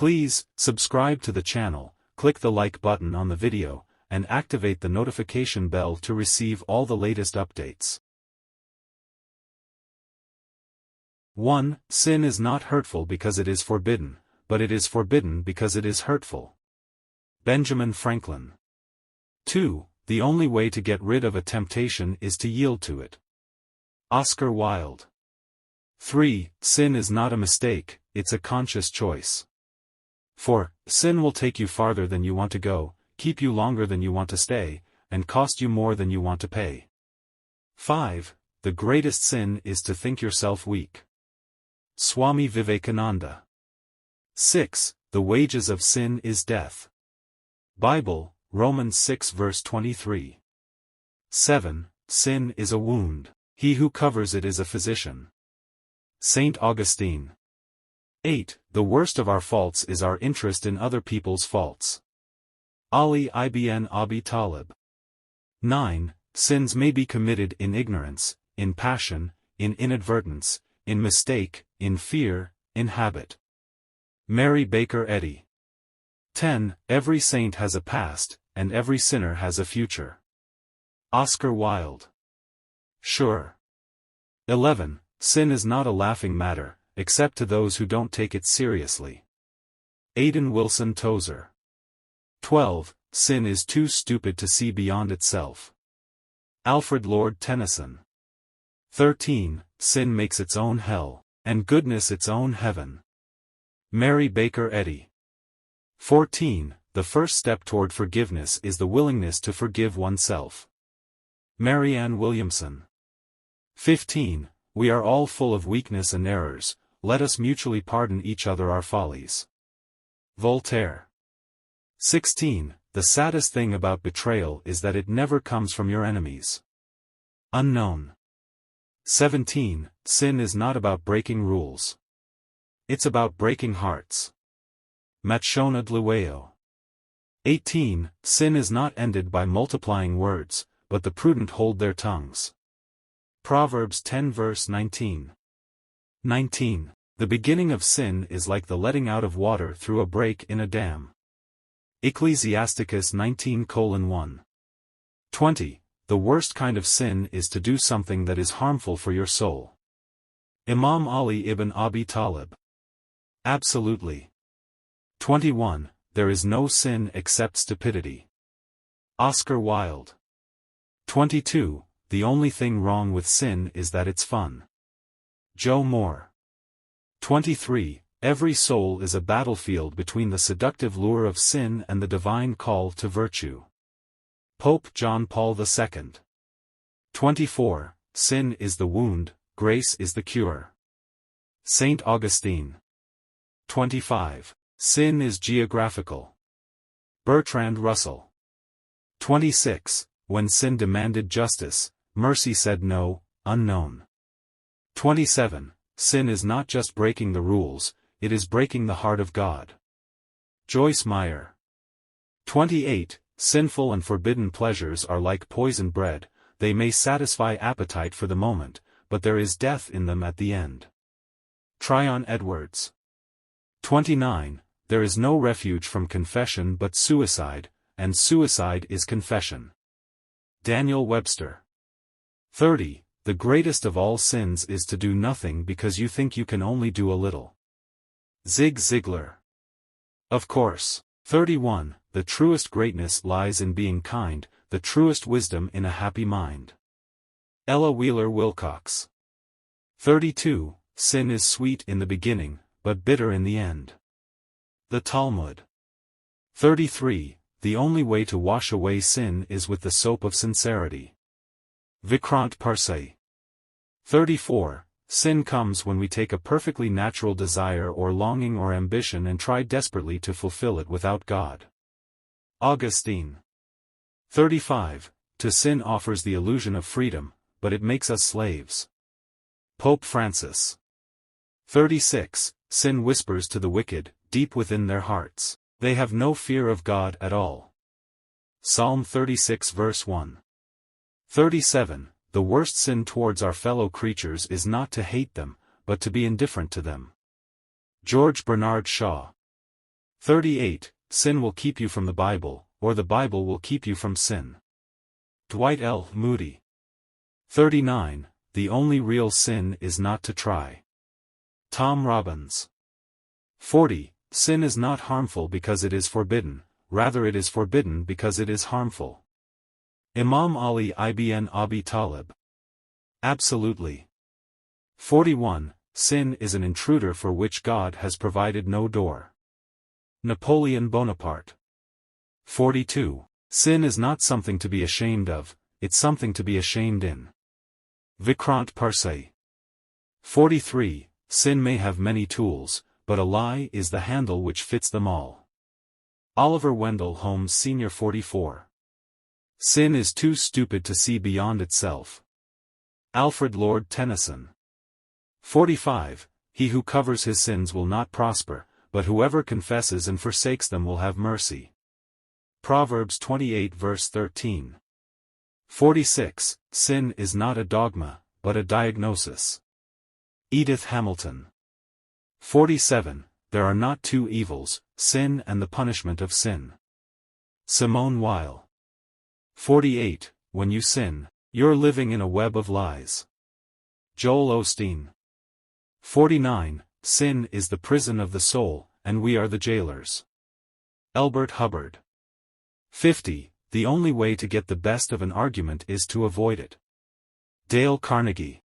Please, subscribe to the channel, click the like button on the video, and activate the notification bell to receive all the latest updates. 1. Sin is not hurtful because it is forbidden, but it is forbidden because it is hurtful. Benjamin Franklin. 2. The only way to get rid of a temptation is to yield to it. Oscar Wilde. 3. Sin is not a mistake, it's a conscious choice. 4. Sin will take you farther than you want to go, keep you longer than you want to stay, and cost you more than you want to pay. 5. The greatest sin is to think yourself weak. Swami Vivekananda. 6. The wages of sin is death. Bible, Romans 6 verse 23. 7. Sin is a wound. He who covers it is a physician. Saint Augustine. 8. The worst of our faults is our interest in other people's faults. Ali ibn Abi Talib. 9. Sins may be committed in ignorance, in passion, in inadvertence, in mistake, in fear, in habit. Mary Baker Eddy. 10. Every saint has a past, and every sinner has a future. Oscar Wilde. Sure. 11. Sin is not a laughing matter, except to those who don't take it seriously. Aidan Wilson Tozer. 12. Sin is too stupid to see beyond itself. Alfred Lord Tennyson. 13. Sin makes its own hell, and goodness its own heaven. Mary Baker Eddy. 14. The first step toward forgiveness is the willingness to forgive oneself. Marianne Williamson. 15. We are all full of weakness and errors, let us mutually pardon each other our follies. Voltaire. 16. The saddest thing about betrayal is that it never comes from your enemies. Unknown. 17. Sin is not about breaking rules. It's about breaking hearts. Machona Dluweo. 18. Sin is not ended by multiplying words, but the prudent hold their tongues. Proverbs 10 verse 19. 19. The beginning of sin is like the letting out of water through a break in a dam. Ecclesiasticus 19:1. 20. The worst kind of sin is to do something that is harmful for your soul. Imam Ali ibn Abi Talib. Absolutely. 21. There is no sin except stupidity. Oscar Wilde. 22. The only thing wrong with sin is that it's fun. Joe Moore. 23. Every soul is a battlefield between the seductive lure of sin and the divine call to virtue. Pope John Paul II. 24. Sin is the wound, grace is the cure. Saint Augustine. 25. Sin is geographical. Bertrand Russell. 26. When sin demanded justice, mercy said no, unknown. 27. Sin is not just breaking the rules, it is breaking the heart of God. Joyce Meyer. 28. Sinful and forbidden pleasures are like poisoned bread, they may satisfy appetite for the moment, but there is death in them at the end. Tryon Edwards. 29. There is no refuge from confession but suicide, and suicide is confession. Daniel Webster. 30. The greatest of all sins is to do nothing because you think you can only do a little. Zig Ziglar. Of course. 31. The truest greatness lies in being kind, the truest wisdom in a happy mind. Ella Wheeler Wilcox. 32. Sin is sweet in the beginning, but bitter in the end. The Talmud. 33. The only way to wash away sin is with the soap of sincerity. Vikrant Parsay. 34. Sin comes when we take a perfectly natural desire or longing or ambition and try desperately to fulfill it without God. Augustine. 35. To sin offers the illusion of freedom, but it makes us slaves. Pope Francis. 36. Sin whispers to the wicked, deep within their hearts. They have no fear of God at all. Psalm 36 verse 1. 37. The worst sin towards our fellow creatures is not to hate them, but to be indifferent to them. George Bernard Shaw. 38. Sin will keep you from the Bible, or the Bible will keep you from sin. Dwight L. Moody. 39. The only real sin is not to try. Tom Robbins. 40. Sin is not harmful because it is forbidden, rather it is forbidden because it is harmful. Imam Ali ibn Abi Talib. Absolutely. 41. Sin is an intruder for which God has provided no door. Napoleon Bonaparte. 42. Sin is not something to be ashamed of, it's something to be ashamed in. Vikrant Parsay. 43. Sin may have many tools, but a lie is the handle which fits them all. Oliver Wendell Holmes Sr. 44. Sin is too stupid to see beyond itself. Alfred Lord Tennyson. 45. He who covers his sins will not prosper, but whoever confesses and forsakes them will have mercy. Proverbs 28 verse 13. 46. Sin is not a dogma, but a diagnosis. Edith Hamilton. 47. There are not two evils, sin and the punishment of sin. Simone Weil. 48. When you sin, you're living in a web of lies. Joel Osteen. 49. Sin is the prison of the soul, and we are the jailers. Elbert Hubbard. 50. The only way to get the best of an argument is to avoid it. Dale Carnegie.